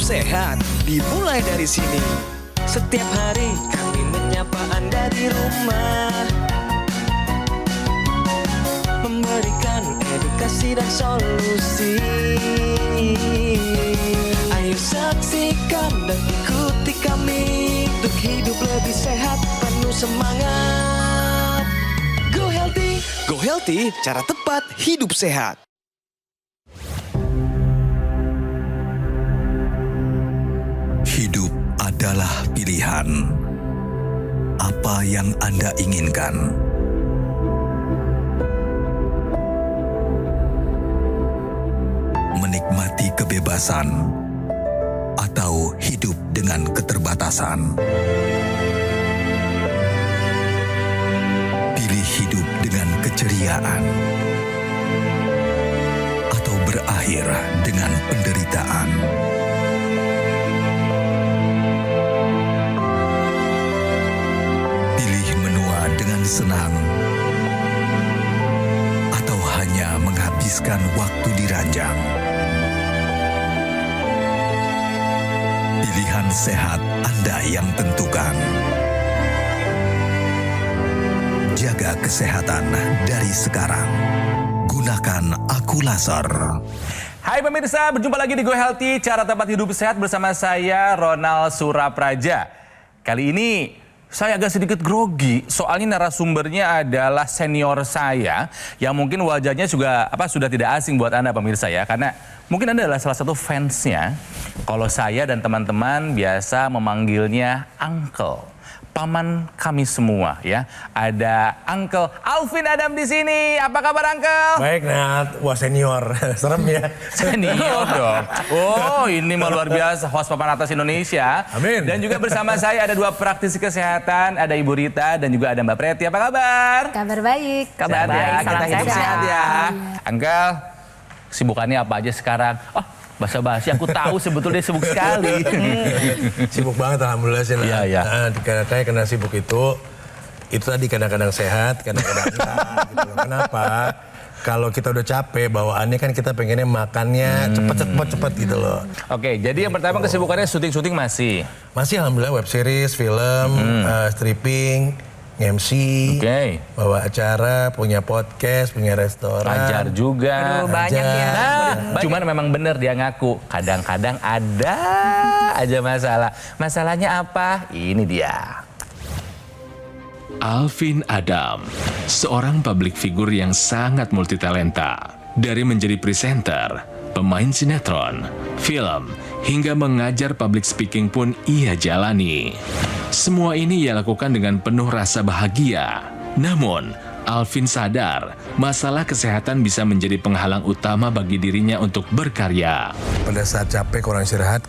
sehat dimulai dari sini. Setiap hari kami menyapa Anda di rumah, memberikan edukasi dan solusi. Ayo saksikan dan ikuti kami untuk hidup lebih sehat, penuh semangat. Go Healthy. Go Healthy, cara tepat hidup sehat. Hidup adalah pilihan. Apa yang Anda inginkan? Menikmati kebebasan atau hidup dengan keterbatasan? Pilih hidup dengan keceriaan atau berakhir dengan penderitaan? Pilih menua dengan senang atau hanya menghabiskan waktu di ranjang? Pilihan sehat Anda yang tentukan. Jaga kesehatan dari sekarang. Gunakan Akulaser. Hai pemirsa, berjumpa lagi di Go Healthy, cara tepat hidup sehat bersama saya Ronald Surapraja. Kali ini saya agak sedikit grogi, soalnya narasumbernya adalah senior saya yang mungkin wajahnya juga sudah tidak asing buat Anda pemirsa ya, karena mungkin Anda adalah salah satu fansnya. Kalau saya dan teman-teman biasa memanggilnya Uncle, paman kami semua ya. Ada Uncle Alvin Adam di sini. Apa kabar Uncle? Baik Nat, wah senior, serem ya. Senior dong. Oh ini mah luar biasa, host papan atas Indonesia. Amin. Dan juga bersama saya ada dua praktisi kesehatan, ada Ibu Rita dan juga ada Mbak Preti. Apa kabar? Kabar baik. Kabar baik, Salam kita hidup sehat ya. Uncle, Sibukannya apa aja sekarang? Oh, basa-basi aku tahu sebetulnya sibuk sekali. Sibuk banget alhamdulillah sih. Iya, iya. Karena sibuk itu tadi kadang-kadang sehat, kadang-kadang enggak gitu loh. Kenapa? Kalau kita udah capek bawaannya kan kita pengennya makannya cepet gitu loh. Oke, jadi yang pertama kesibukannya syuting-syuting masih? Masih alhamdulillah web series, film, stripping, MC, bawa acara, punya podcast, punya restoran. Ajar juga. Aduh, banyak ya. Nah, cuman memang bener dia ngaku. Kadang-kadang ada aja masalah. Masalahnya apa? Ini dia. Alvin Adam, seorang public figure yang sangat multitalenta. Dari menjadi presenter, pemain sinetron, film, hingga mengajar public speaking pun ia jalani. Semua ini ia lakukan dengan penuh rasa bahagia. Namun, Alvin sadar masalah kesehatan bisa menjadi penghalang utama bagi dirinya untuk berkarya. Pada saat capek kurang istirahat,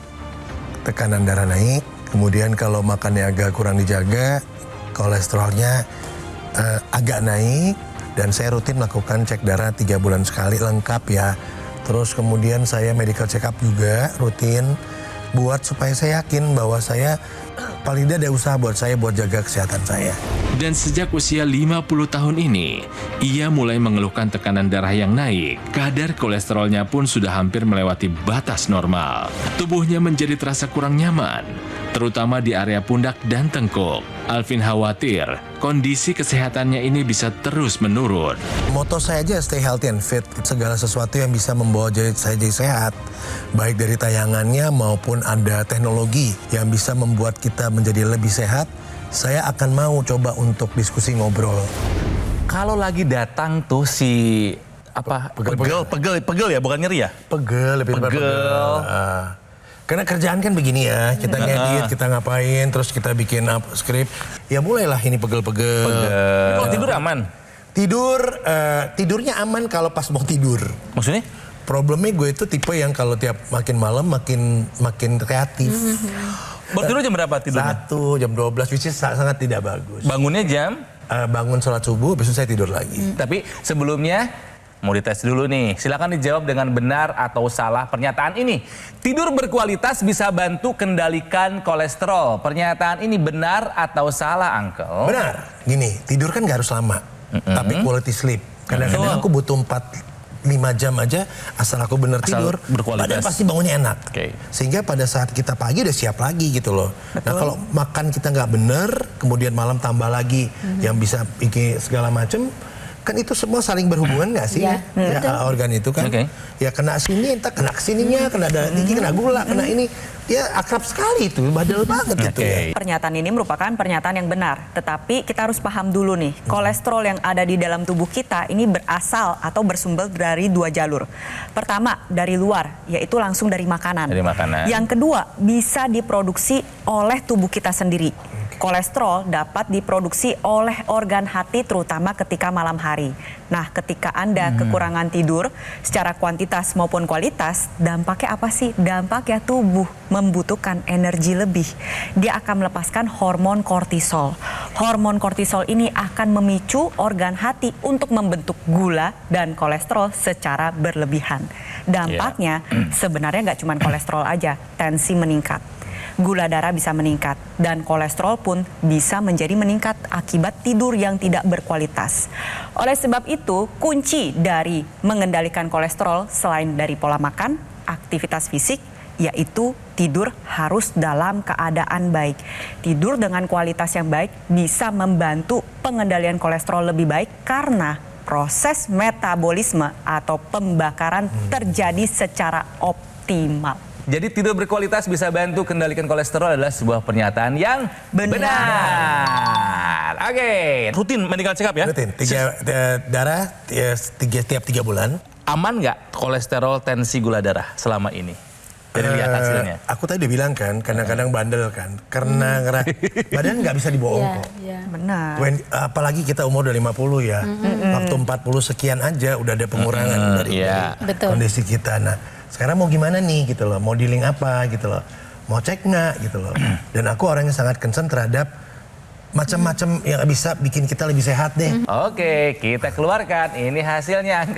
tekanan darah naik, kemudian kalau makannya agak kurang dijaga, kolesterolnya agak naik, dan saya rutin melakukan cek darah 3 bulan sekali lengkap ya. Terus kemudian saya medical check up juga rutin buat supaya saya yakin bahwa saya paling tidak ada usaha buat saya buat jaga kesehatan saya. Dan sejak usia 50 tahun ini, ia mulai mengeluhkan tekanan darah yang naik. Kadar kolesterolnya pun sudah hampir melewati batas normal. Tubuhnya menjadi terasa kurang nyaman, terutama di area pundak dan tengkuk. Alvin khawatir kondisi kesehatannya ini bisa terus menurun. Moto saya aja stay healthy and fit. Segala sesuatu yang bisa membawa saya jadi sehat, baik dari tayangannya maupun ada teknologi yang bisa membuat kita menjadi lebih sehat, saya akan mau coba untuk diskusi ngobrol. Kalau lagi datang tuh si pegel ya, bukan nyeri ya? Pegel, lebih tepat pegel. Karena kerjaan kan begini ya, kita ngedit, kita ngapain, terus kita bikin skrip, ya mulailah ini pegel-pegel. Kalau tidur aman? Tidurnya aman kalau pas mau tidur. Maksudnya? Problemnya gue itu tipe yang kalau tiap makin malam makin kreatif. Baru tidur jam berapa tidurnya? 1, jam 12, which is sangat tidak bagus. Bangunnya jam? Bangun sholat subuh, besok saya tidur lagi. Tapi sebelumnya mau dites dulu nih. Silakan dijawab dengan benar atau salah pernyataan ini. Tidur berkualitas bisa bantu kendalikan kolesterol. Pernyataan ini benar atau salah, Uncle? Benar. Gini, tidur kan gak harus lama. Tapi quality sleep. Kadang-kadang aku butuh 4-5 5 jam aja asal aku bener Asal tidur, berkualitas. badan pasti bangunnya enak. Oke. Sehingga pada saat kita pagi udah siap lagi gitu loh. Nah kalau makan kita nggak bener, kemudian malam tambah lagi yang bisa bikin segala macem, kan itu semua saling berhubungan nggak sih? Ya, Organ itu kan. Oke. Ya kena sini, entah kena kesininya, kena darah tinggi, kena gula, kena ini. Ya akrab sekali itu, badal banget itu ya. Pernyataan ini merupakan pernyataan yang benar, tetapi kita harus paham dulu nih, kolesterol yang ada di dalam tubuh kita ini berasal atau bersumber dari 2 jalur. Pertama, dari luar, yaitu langsung dari makanan. Dari makanan. Yang kedua, bisa diproduksi oleh tubuh kita sendiri. Kolesterol dapat diproduksi oleh organ hati terutama ketika malam hari. Nah, ketika Anda kekurangan tidur secara kuantitas maupun kualitas, dampaknya apa sih? Dampaknya tubuh membutuhkan energi lebih. Dia akan melepaskan hormon kortisol. Hormon kortisol ini akan memicu organ hati untuk membentuk gula dan kolesterol secara berlebihan. Dampaknya sebenarnya nggak cuma kolesterol aja, tensi meningkat. Gula darah bisa meningkat dan kolesterol pun bisa menjadi meningkat akibat tidur yang tidak berkualitas. Oleh sebab itu, kunci dari mengendalikan kolesterol selain dari pola makan, aktivitas fisik, yaitu tidur harus dalam keadaan baik. Tidur dengan kualitas yang baik bisa membantu pengendalian kolesterol lebih baik karena proses metabolisme atau pembakaran terjadi secara optimal. Jadi tidur berkualitas bisa bantu kendalikan kolesterol adalah sebuah pernyataan yang benar. Oke, rutin medical check up ya? Rutin, darah tiap 3 bulan. Aman nggak kolesterol, tensi, gula darah selama ini? Dari lihat hasilnya. Aku tadi udah bilang kan, kadang-kadang bandel kan. Karena badan nggak bisa dibawa kok. Benar. Apalagi kita umur udah 50 ya. Waktu 40 sekian aja udah ada pengurangan dari kondisi kita. Nah, sekarang mau gimana nih gitu loh, mau dealing apa gitu loh, mau cek nggak gitu loh. Dan aku orangnya sangat concern terhadap macam-macam yang bisa bikin kita lebih sehat deh. Oke, kita keluarkan. Ini hasilnya.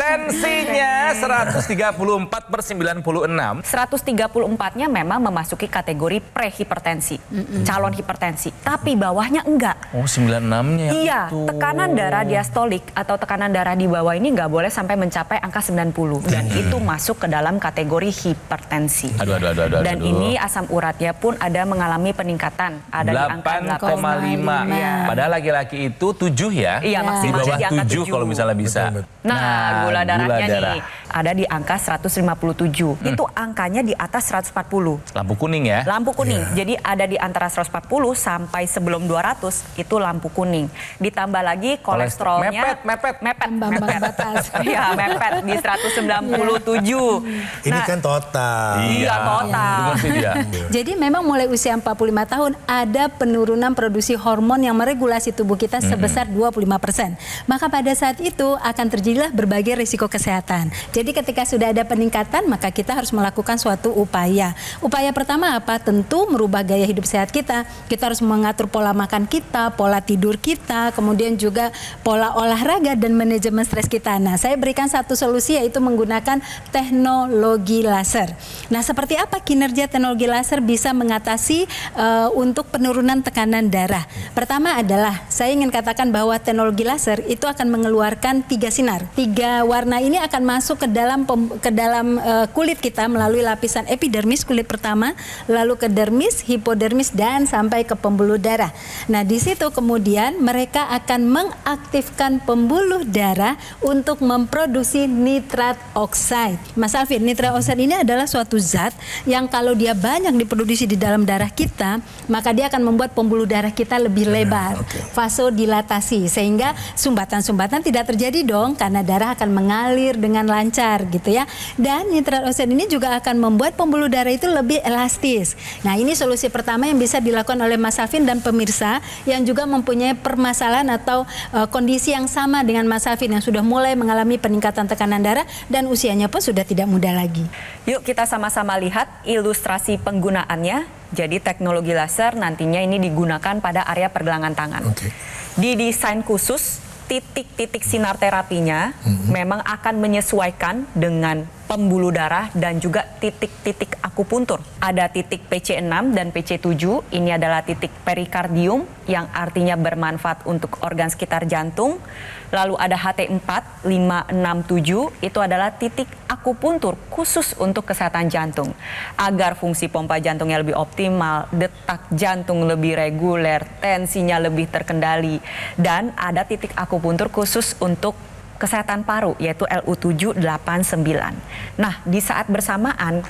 Tensinya 134/96. 134-nya memang memasuki kategori prehipertensi, calon hipertensi. Tapi bawahnya enggak. Oh, 96-nya yang Iya, itu. tekanan darah diastolik atau tekanan darah di bawah ini nggak boleh sampai mencapai angka 90. Dan itu masuk ke dalam kategori hipertensi. Aduh. Dan ini asam uratnya pun ada mengalami peningkatan. Ada di angka 8,5. Iya. Padahal laki-laki itu 7 ya. Iya, Di maksimalnya bawah di angka 7 kalau misalnya bisa. Nah, gula darahnya darah. nih ada di angka 157. Itu angkanya di atas 140. Lampu kuning ya. Lampu kuning. Jadi ada di antara 140 sampai sebelum 200 itu lampu kuning. Ditambah lagi kolesterolnya Mepet. Ambang batas. Iya, mepet di 197. Ini kan total. Iya, total. Dengar sih dia. Jadi memang mulai usia 45 tahun ada penurunan produksi hormon yang meregulasi tubuh kita sebesar 25%. Maka pada saat itu akan terjadilah berbagai risiko kesehatan. Jadi ketika sudah ada peningkatan, maka kita harus melakukan suatu upaya. Upaya pertama apa? Tentu merubah gaya hidup sehat kita. Kita harus mengatur pola makan kita, pola tidur kita, kemudian juga pola olahraga dan manajemen stres kita. Nah, saya berikan satu solusi yaitu menggunakan teknologi laser. Nah, seperti apa kinerja teknologi laser bisa mengatasi untuk penurunan tekanan darah? Pertama adalah saya ingin katakan bahwa teknologi laser itu akan mengeluarkan 3 sinar. 3 warna ini akan masuk ke dalam kulit kita melalui lapisan epidermis kulit pertama, lalu ke dermis, hipodermis dan sampai ke pembuluh darah. Nah, di situ kemudian mereka akan mengaktifkan pembuluh darah untuk memproduksi nitrat oxide. Mas Alvin, nitrat oxide ini adalah suatu zat yang kalau dia banyak diproduksi di dalam darah kita, maka dia akan membuat pembuluh darah kita lebih lebar, vasodilatasi, sehingga sumbatan-sumbatan tidak terjadi dong karena darah akan mengalir dengan lancar gitu ya. Dan nitrat oxide ini juga akan membuat pembuluh darah itu lebih elastis. Nah, ini solusi pertama yang bisa dilakukan oleh Mas Alvin dan pemirsa yang juga mempunyai permasalahan atau kondisi yang sama dengan Mas Alvin yang sudah mulai mengalami peningkatan tekanan darah dan usianya pun sudah tidak muda lagi. Yuk kita sama-sama lihat ilustrasi penggunaannya. Jadi teknologi laser nantinya ini digunakan pada area pergelangan tangan. Didesain khusus, titik-titik sinar terapinya memang akan menyesuaikan dengan pembuluh darah, dan juga titik-titik akupuntur. Ada titik PC6 dan PC7, ini adalah titik perikardium yang artinya bermanfaat untuk organ sekitar jantung. Lalu ada HT4, 5, 6, 7, itu adalah titik akupuntur khusus untuk kesehatan jantung. Agar fungsi pompa jantungnya lebih optimal, detak jantung lebih reguler, tensinya lebih terkendali. Dan ada titik akupuntur khusus untuk kesehatan paru, yaitu LU7, 8, 9. Nah, di saat bersamaan,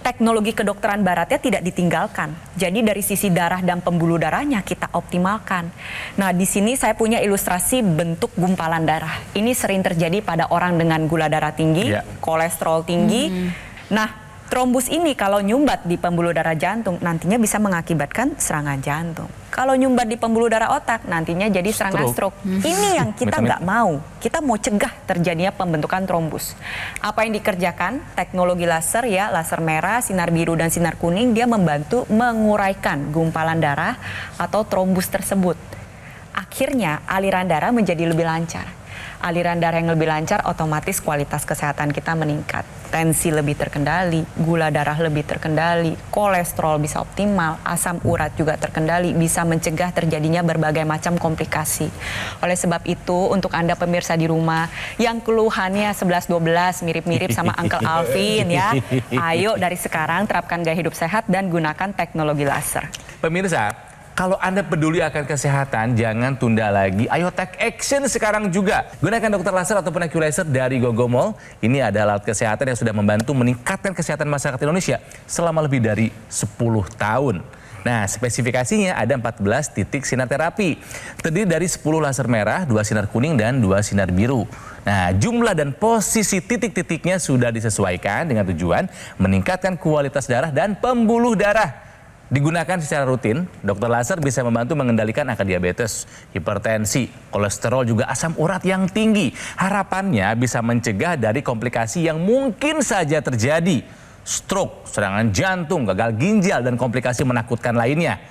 teknologi kedokteran baratnya tidak ditinggalkan. Jadi dari sisi darah dan pembuluh darahnya kita optimalkan. Nah, di sini saya punya ilustrasi bentuk gumpalan darah. Ini sering terjadi pada orang dengan gula darah tinggi, kolesterol tinggi. Nah, trombus ini kalau nyumbat di pembuluh darah jantung nantinya bisa mengakibatkan serangan jantung. Kalau nyumbat di pembuluh darah otak nantinya jadi serangan stroke. Ini yang kita nggak mau. Kita mau cegah terjadinya pembentukan trombus. Apa yang dikerjakan? Teknologi laser ya, laser merah, sinar biru dan sinar kuning, dia membantu menguraikan gumpalan darah atau trombus tersebut. Akhirnya aliran darah menjadi lebih lancar. Aliran darah yang lebih lancar, otomatis kualitas kesehatan kita meningkat. Tensi lebih terkendali, gula darah lebih terkendali, kolesterol bisa optimal, asam urat juga terkendali, bisa mencegah terjadinya berbagai macam komplikasi. Oleh sebab itu, untuk Anda pemirsa di rumah yang keluhannya 11-12 mirip-mirip sama Uncle Alvin ya, ayo dari sekarang terapkan gaya hidup sehat dan gunakan teknologi laser. Pemirsa, kalau Anda peduli akan kesehatan, jangan tunda lagi. Ayo take action sekarang juga. Gunakan dokter laser ataupun AccuLaser dari Gogomall. Ini adalah alat kesehatan yang sudah membantu meningkatkan kesehatan masyarakat Indonesia selama lebih dari 10 tahun. Nah, spesifikasinya ada 14 titik sinar terapi. Terdiri dari 10 laser merah, 2 sinar kuning, dan 2 sinar biru. Nah, jumlah dan posisi titik-titiknya sudah disesuaikan dengan tujuan meningkatkan kualitas darah dan pembuluh darah. Digunakan secara rutin, dokter laser bisa membantu mengendalikan angka diabetes, hipertensi, kolesterol, juga asam urat yang tinggi. Harapannya bisa mencegah dari komplikasi yang mungkin saja terjadi. Stroke, serangan jantung, gagal ginjal, dan komplikasi menakutkan lainnya.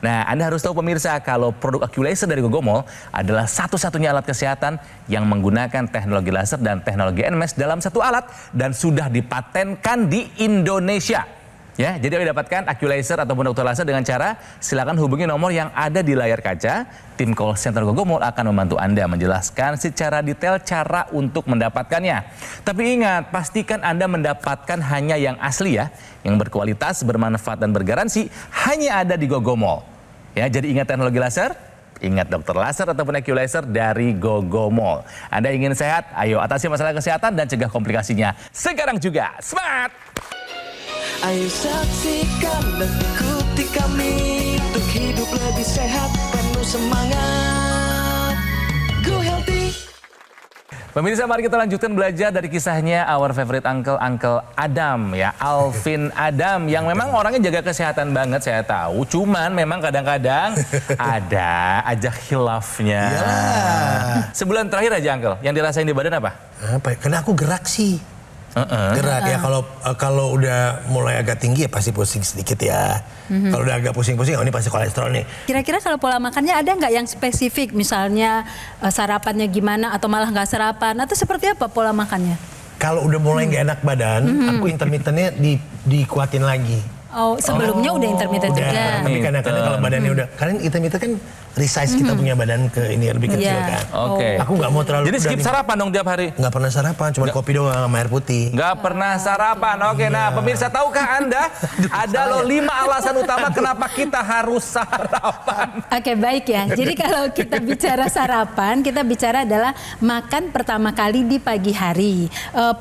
Nah, Anda harus tahu pemirsa kalau produk AccuLaser dari Gogomall adalah satu-satunya alat kesehatan yang menggunakan teknologi laser dan teknologi NMS dalam satu alat dan sudah dipatenkan di Indonesia. Ya, jadi ayo dapatkan AccuLaser ataupun dokter laser dengan cara silakan hubungi nomor yang ada di layar kaca. Tim call center Gogomall akan membantu Anda menjelaskan secara detail cara untuk mendapatkannya. Tapi ingat, pastikan Anda mendapatkan hanya yang asli ya, yang berkualitas, bermanfaat dan bergaransi hanya ada di Gogomall. Ya, jadi ingat teknologi laser, ingat dokter laser ataupun AccuLaser dari Gogomall. Anda ingin sehat? Ayo atasi masalah kesehatan dan cegah komplikasinya sekarang juga. Semangat! Ayo saksikan dan ikuti kami untuk hidup lebih sehat, penuh semangat. Go Healthy. Pemirsa, mari kita lanjutkan belajar dari kisahnya our favorite uncle Adam ya, Alvin Adam, yang memang orangnya jaga kesehatan banget saya tahu. Cuman memang kadang-kadang ada aja khilafnya. Iyalah. Sebulan terakhir aja uncle, yang dirasain di badan apa? Apa? Karena aku gerak sih. Gerak ya, kalau udah mulai agak tinggi ya pasti pusing sedikit ya. Kalau udah agak pusing-pusing, oh ini pasti kolesterol nih. Kira-kira kalau pola makannya ada nggak yang spesifik, misalnya sarapannya gimana atau malah nggak sarapan, atau seperti apa pola makannya? Kalau udah mulai nggak enak badan, aku intermittennya dikuatin lagi. Oh, sebelumnya udah intermittent Udah, juga. tapi kadang-kadang kalau badannya udah, karena intermittent kan resize kita punya badan ke ini lebih kecil kan. Oke. Aku nggak mau terlalu. Jadi skip sarapan dong tiap hari? Nggak pernah sarapan, cuma kopi doang sama air putih. Nggak pernah sarapan. Oke, nah pemirsa, tahukah Anda ada loh 5 alasan utama kenapa kita harus sarapan? Oke, baik ya. Jadi kalau kita bicara sarapan, kita bicara adalah makan pertama kali di pagi hari.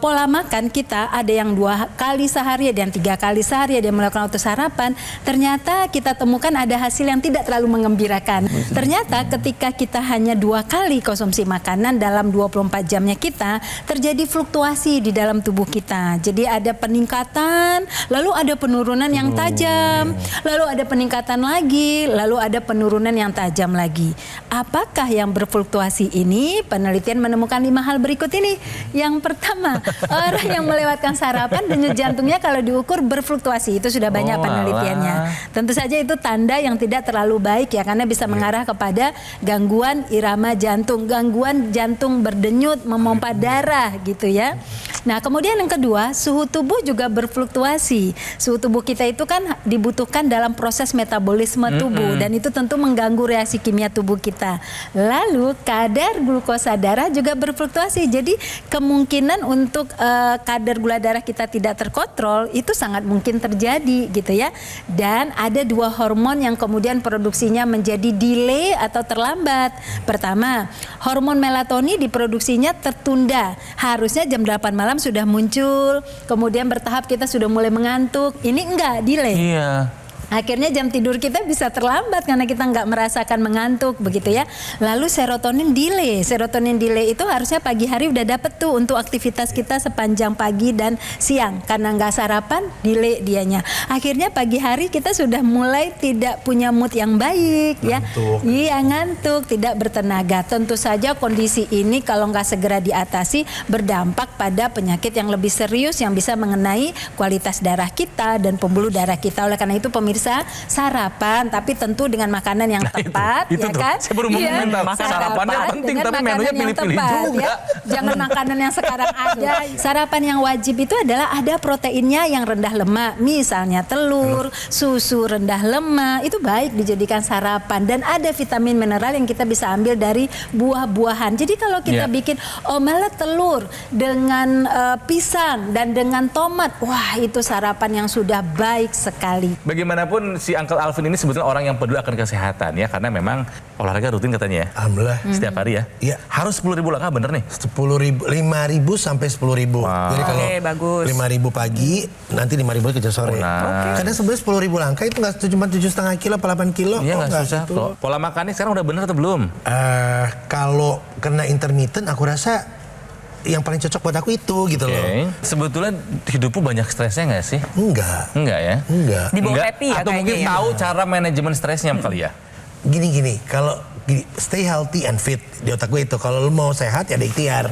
Pola makan kita ada yang 2 kali sehari, ada yang 3 kali sehari, ada yang melakukan waktu sarapan. Ternyata kita temukan ada hasil yang tidak terlalu mengembirakan. Ternyata ketika kita hanya 2 kali konsumsi makanan dalam 24 jamnya kita, terjadi fluktuasi di dalam tubuh kita. Jadi ada peningkatan, lalu ada penurunan yang tajam, lalu ada peningkatan lagi, lalu ada penurunan yang tajam lagi. Apakah yang berfluktuasi ini? Penelitian menemukan 5 hal berikut ini. Yang pertama, orang yang melewatkan sarapan denyut jantungnya kalau diukur berfluktuasi. Itu sudah banyak penelitiannya. Tentu saja itu tanda yang tidak terlalu baik ya, karena bisa mengatakan mengarah kepada gangguan irama jantung, gangguan jantung berdenyut, memompa darah gitu ya. Nah, kemudian yang kedua, suhu tubuh juga berfluktuasi. Suhu tubuh kita itu kan dibutuhkan dalam proses metabolisme tubuh dan itu tentu mengganggu reaksi kimia tubuh kita. Lalu kadar glukosa darah juga berfluktuasi. Jadi kemungkinan untuk kadar gula darah kita tidak terkontrol itu sangat mungkin terjadi gitu ya. Dan ada 2 hormon yang kemudian produksinya menjadi delay atau terlambat. Pertama, hormon melatonin diproduksinya tertunda. Harusnya jam 8 malam sudah muncul, kemudian bertahap kita sudah mulai mengantuk. Ini enggak, delay. Iya. Akhirnya jam tidur kita bisa terlambat karena kita nggak merasakan mengantuk begitu ya. Lalu serotonin delay. Serotonin delay itu harusnya pagi hari udah dapet tuh untuk aktivitas kita sepanjang pagi dan siang. Karena nggak sarapan, delay dianya. Akhirnya pagi hari kita sudah mulai tidak punya mood yang baik ya. Iya, ngantuk, tidak bertenaga. Tentu saja kondisi ini kalau nggak segera diatasi berdampak pada penyakit yang lebih serius yang bisa mengenai kualitas darah kita dan pembuluh darah kita. Oleh karena itu pemirsa, sarapan tapi tentu dengan makanan yang tepat itu ya tuh. kan? Saya baru mau komentar. Sarapannya penting tapi menunya pilih-pilih juga. Ya. Jangan makanan yang sekarang ada. Sarapan yang wajib itu adalah ada proteinnya yang rendah lemak, misalnya telur, susu rendah lemak, itu baik dijadikan sarapan dan ada vitamin mineral yang kita bisa ambil dari buah-buahan. Jadi kalau kita bikin omelet telur dengan pisang dan dengan tomat, wah itu sarapan yang sudah baik sekali. Bagaimanapun si Uncle Alvin ini sebetulnya orang yang peduli akan kesehatan ya, karena memang olahraga rutin katanya ya. Alhamdulillah. Setiap hari ya. Iya. Harus 10.000 langkah, bener nih? 10.000, 5.000 sampai 10.000. Jadi kalau bagus. 5.000 pagi, nanti 5.000 kerja sore. Karena sebenarnya 10.000 langkah itu nggak cuma 7,5 kilo, apa 8 kilo. Iya, nggak susah gitu. kok. Pola makannya sekarang udah bener atau belum? Kalau kena intermittent, aku rasa yang paling cocok buat aku itu gitu loh. Sebetulnya hidupmu banyak stresnya nggak sih? Enggak. Enggak ya? Enggak. Dibawa Enggak? happy ya Atau mungkin kayaknya ya. tahu cara manajemen stresnya kali ya? Gini, kalau stay healthy and fit di otak gue itu. Kalau lu mau sehat ya ada ikhtiar.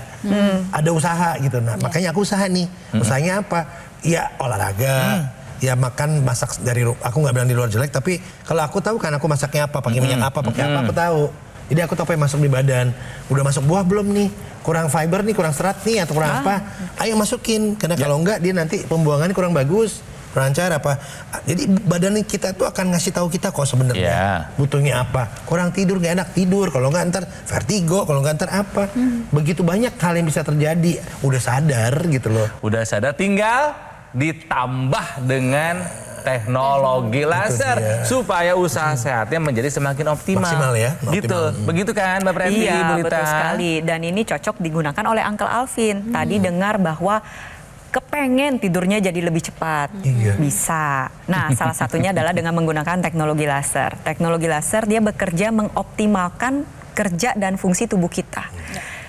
Ada usaha gitu. Nah, makanya aku usaha nih. Usahanya apa? Ya olahraga. Ya makan, masak dari aku nggak bilang di luar jelek, tapi kalau aku tahu kan aku masaknya apa, pakai minyak apa, pakai apa, aku tahu. Jadi aku tahu apa yang masuk di badan. Udah masuk buah belum nih? Kurang fiber nih, kurang serat nih, atau kurang apa? Ayo masukin. Karena kalau enggak dia nanti pembuangannya kurang bagus, kurang lancar apa. Jadi badan kita tuh akan ngasih tahu kita kok sebenarnya butuhnya apa. Kurang tidur, nggak enak tidur. Kalau nggak ntar vertigo, kalau nggak ntar apa. Begitu banyak hal yang bisa terjadi. Udah sadar gitu loh. Udah sadar, tinggal ditambah dengan teknologi laser supaya usaha sehatnya menjadi semakin optimal. Maksimal ya. Gitu. Begitu kan Mbak Preti, Iya, Bu Lita? betul sekali. Dan ini cocok digunakan oleh Uncle Alvin. Tadi dengar bahwa kepengen tidurnya jadi lebih cepat. Bisa. Nah, salah satunya adalah dengan menggunakan teknologi laser. Teknologi laser dia bekerja mengoptimalkan kerja dan fungsi tubuh kita.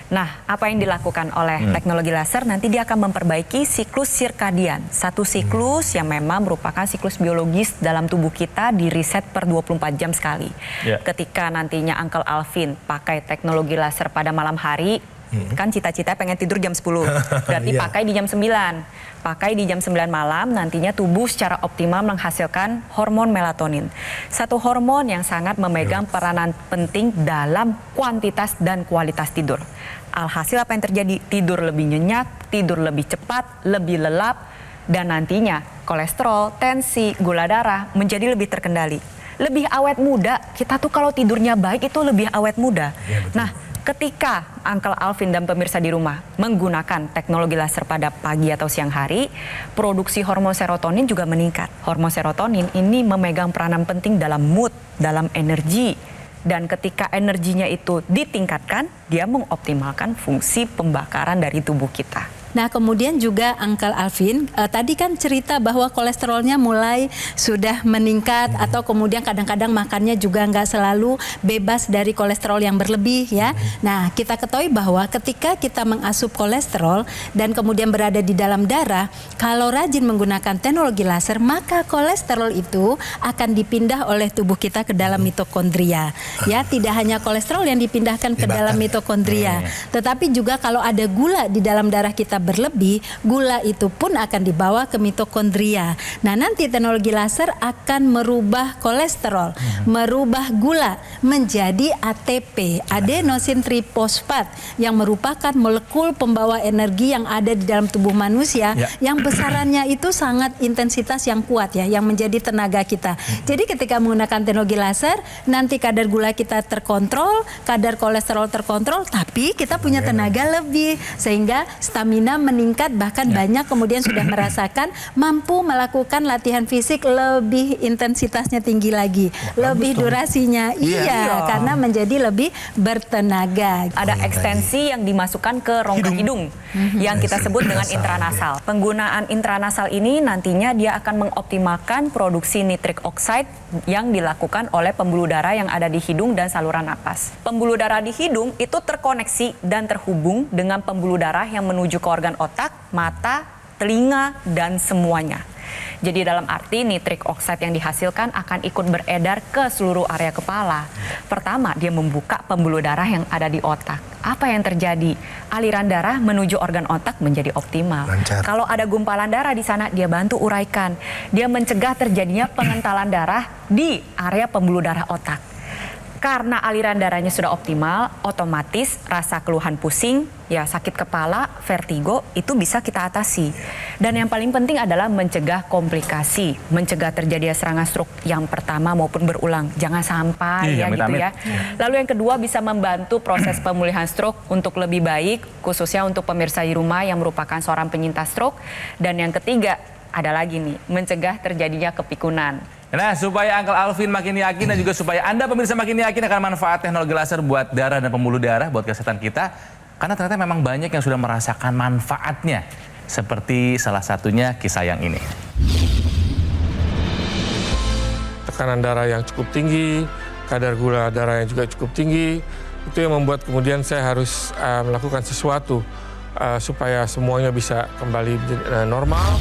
Nah, apa yang dilakukan oleh teknologi laser nanti dia akan memperbaiki siklus sirkadian. Satu siklus yang memang merupakan siklus biologis dalam tubuh kita di reset per 24 jam sekali. Ketika nantinya Uncle Alvin pakai teknologi laser pada malam hari, kan cita-cita pengen tidur jam 10. Berarti pakai di jam 9. Pakai di jam 9 malam, nantinya tubuh secara optimal menghasilkan hormon melatonin. Satu hormon yang sangat memegang peranan penting dalam kuantitas dan kualitas tidur. Alhasil apa yang terjadi? Tidur lebih nyenyak, tidur lebih cepat, lebih lelap, dan nantinya kolesterol, tensi, gula darah menjadi lebih terkendali. Lebih awet muda, kita tuh kalau tidurnya baik itu lebih awet muda. Nah, ketika Uncle Alvin dan pemirsa di rumah menggunakan teknologi laser pada pagi atau siang hari, produksi hormon serotonin juga meningkat. Hormon serotonin ini memegang peranan penting dalam mood, dalam energi. Dan ketika energinya itu ditingkatkan, dia mengoptimalkan fungsi pembakaran dari tubuh kita. Nah, kemudian juga Uncle Alvin, tadi kan cerita bahwa kolesterolnya mulai sudah meningkat atau kemudian kadang-kadang makannya juga nggak selalu bebas dari kolesterol yang berlebih ya. Nah, kita ketahui bahwa ketika kita mengasup kolesterol dan kemudian berada di dalam darah, kalau rajin menggunakan teknologi laser, maka kolesterol itu akan dipindah oleh tubuh kita ke dalam mitokondria. Ya, tidak hanya kolesterol yang dipindahkan ke dalam mitokondria, tetapi juga kalau ada gula di dalam darah kita kita berlebih, gula itu pun akan dibawa ke mitokondria. Nah, nanti teknologi laser akan merubah kolesterol, merubah gula menjadi ATP, adenosin trifosfat, yang merupakan molekul pembawa energi yang ada di dalam tubuh manusia, yang besarannya itu sangat intensitas yang kuat ya, yang menjadi tenaga kita. Jadi ketika menggunakan teknologi laser, nanti kadar gula kita terkontrol, kadar kolesterol terkontrol, tapi kita punya tenaga lebih, sehingga stamina meningkat, bahkan banyak kemudian sudah merasakan mampu melakukan latihan fisik lebih intensitasnya tinggi lagi, lebih durasinya, karena menjadi lebih bertenaga. Ada ekstensi yang dimasukkan ke rongga hidung yang kita sebut dengan intranasal. Penggunaan intranasal ini nantinya dia akan mengoptimalkan produksi nitrik oxide yang dilakukan oleh pembuluh darah yang ada di hidung dan saluran napas. Pembuluh darah di hidung itu terkoneksi dan terhubung dengan pembuluh darah yang menuju ke organ otak, mata, telinga, dan semuanya. Jadi dalam arti nitrik oxide yang dihasilkan akan ikut beredar ke seluruh area kepala. Pertama, dia membuka pembuluh darah yang ada di otak. Apa yang terjadi? Aliran darah menuju organ otak menjadi optimal. Lancar. Kalau ada gumpalan darah di sana, dia bantu uraikan. Dia mencegah terjadinya pengentalan darah di area pembuluh darah otak. Karena aliran darahnya sudah optimal, otomatis rasa keluhan pusing, ya sakit kepala, vertigo, itu bisa kita atasi. Dan yang paling penting adalah mencegah komplikasi, mencegah terjadi serangan stroke yang pertama maupun berulang. Jangan sampai gitu ya. Lalu yang kedua bisa membantu proses pemulihan stroke untuk lebih baik, khususnya untuk pemirsa di rumah yang merupakan seorang penyintas stroke. Dan yang ketiga, ada lagi nih, mencegah terjadinya kepikunan. Nah, supaya Uncle Alvin makin yakin dan juga supaya Anda pemirsa makin yakin akan manfaat teknologi laser buat darah dan pembuluh darah, buat kesehatan kita. Karena ternyata memang banyak yang sudah merasakan manfaatnya. Seperti salah satunya kisah yang ini. Tekanan darah yang cukup tinggi, kadar gula darah yang juga cukup tinggi. Itu yang membuat kemudian saya harus melakukan sesuatu supaya semuanya bisa kembali normal.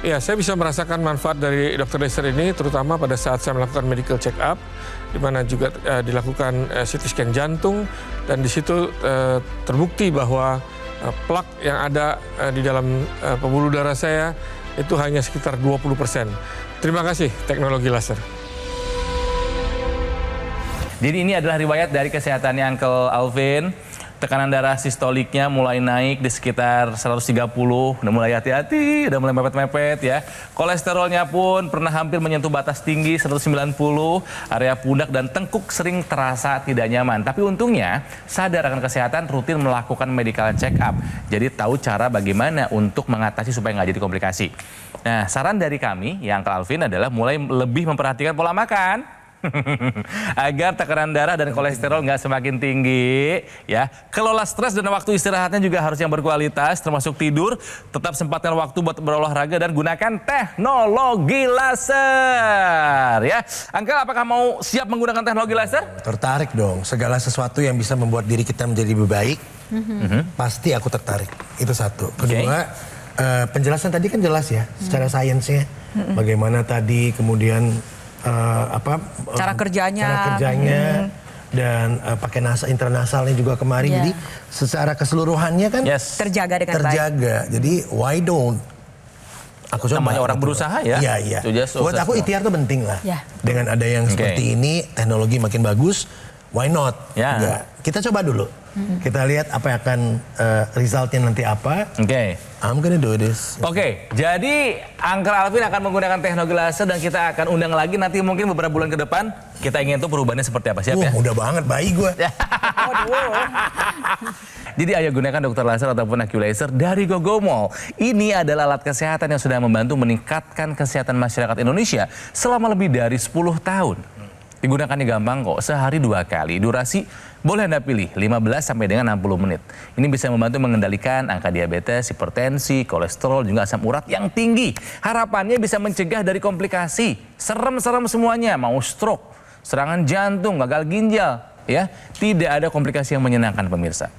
Ya, saya bisa merasakan manfaat dari Dr. Laser ini, terutama pada saat saya melakukan medical check up, di mana juga dilakukan CT scan jantung, dan di situ terbukti bahwa plak yang ada di dalam pembuluh darah saya itu hanya sekitar 20%. Terima kasih teknologi laser. Jadi ini adalah riwayat dari kesehatannya Uncle Alvin. Tekanan darah sistoliknya mulai naik di sekitar 130, udah mulai hati-hati, udah mulai mepet-mepet ya. Kolesterolnya pun pernah hampir menyentuh batas tinggi 190, area pundak dan tengkuk sering terasa tidak nyaman. Tapi untungnya sadar akan kesehatan, rutin melakukan medical check up. Jadi tahu cara bagaimana untuk mengatasi supaya nggak jadi komplikasi. Nah, saran dari kami yang Uncle Alvin adalah mulai lebih memperhatikan pola makan. Agar tekanan darah dan kolesterol nggak semakin tinggi ya. Kelola stres dan waktu istirahatnya juga harus yang berkualitas, termasuk tidur. Tetap sempatkan waktu buat berolahraga dan gunakan teknologi laser ya. Uncle, apakah mau siap menggunakan teknologi laser? Tertarik dong. Segala sesuatu yang bisa membuat diri kita menjadi lebih baik, pasti aku tertarik. Itu satu. Kedua, penjelasan tadi kan jelas ya, secara sainsnya. Bagaimana tadi kemudian cara kerjanya, dan pakai intranasalnya juga kemarin. Jadi secara keseluruhannya kan terjaga dengan baik. Jadi why don't aku coba. Namanya orang berusaha ya. Iya. Buat aku ikhtiar tuh penting lah. Dengan ada yang seperti ini, teknologi makin bagus, why not? Kita coba dulu. Kita lihat apa yang akan resultnya nanti apa. I'm gonna do this. Jadi Uncle Alvin akan menggunakan teknologi laser dan kita akan undang lagi nanti mungkin beberapa bulan ke depan. Kita ingin tuh perubahannya seperti apa, siap ya? Mudah banget, bayi gue. Jadi ayo gunakan dokter laser ataupun AccuLaser dari Gogomall. Ini adalah alat kesehatan yang sudah membantu meningkatkan kesehatan masyarakat Indonesia selama lebih dari 10 tahun. Digunakannya gampang kok, sehari 2 kali. Durasi boleh Anda pilih 15 sampai dengan 60 menit. Ini bisa membantu mengendalikan angka diabetes, hipertensi, kolesterol, juga asam urat yang tinggi. Harapannya bisa mencegah dari komplikasi. Serem-serem semuanya, mau stroke, serangan jantung, gagal ginjal, ya. Tidak ada komplikasi yang menyenangkan pemirsa.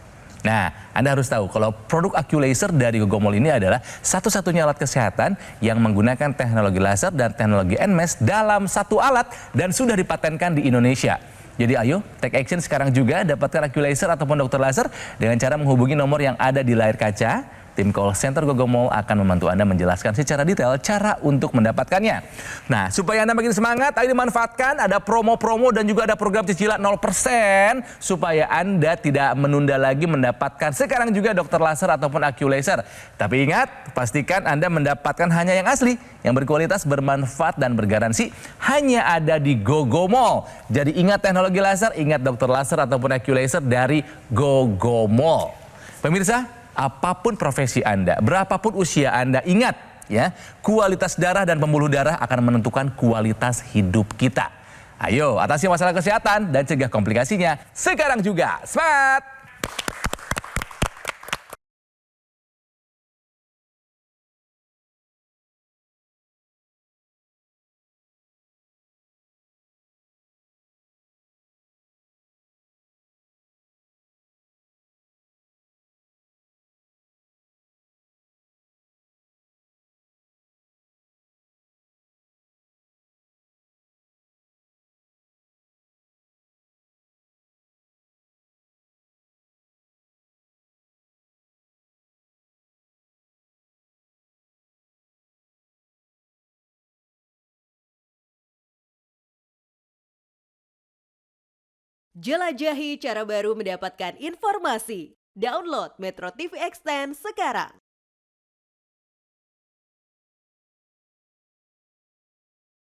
Nah, Anda harus tahu kalau produk AccuLaser dari Gogomall ini adalah satu-satunya alat kesehatan yang menggunakan teknologi laser dan teknologi NMES dalam satu alat dan sudah dipatenkan di Indonesia. Jadi ayo, take action sekarang juga, dapatkan Aculaser ataupun dokter laser dengan cara menghubungi nomor yang ada di layar kaca. Tim call center Gogomall akan membantu Anda menjelaskan secara detail cara untuk mendapatkannya. Nah, supaya Anda makin semangat, ayo dimanfaatkan. Ada promo-promo dan juga ada program cicilan 0% supaya Anda tidak menunda lagi mendapatkan sekarang juga dokter laser ataupun Aculaser. Tapi ingat, pastikan Anda mendapatkan hanya yang asli, yang berkualitas, bermanfaat, dan bergaransi hanya ada di Gogomall. Jadi ingat teknologi laser, ingat dokter laser ataupun Aculaser dari Gogomall. Pemirsa, apapun profesi Anda, berapapun usia Anda, ingat ya, kualitas darah dan pembuluh darah akan menentukan kualitas hidup kita. Ayo, atasi masalah kesehatan dan cegah komplikasinya sekarang juga. Semangat! Jelajahi cara baru mendapatkan informasi. Download Metro TV Extend sekarang.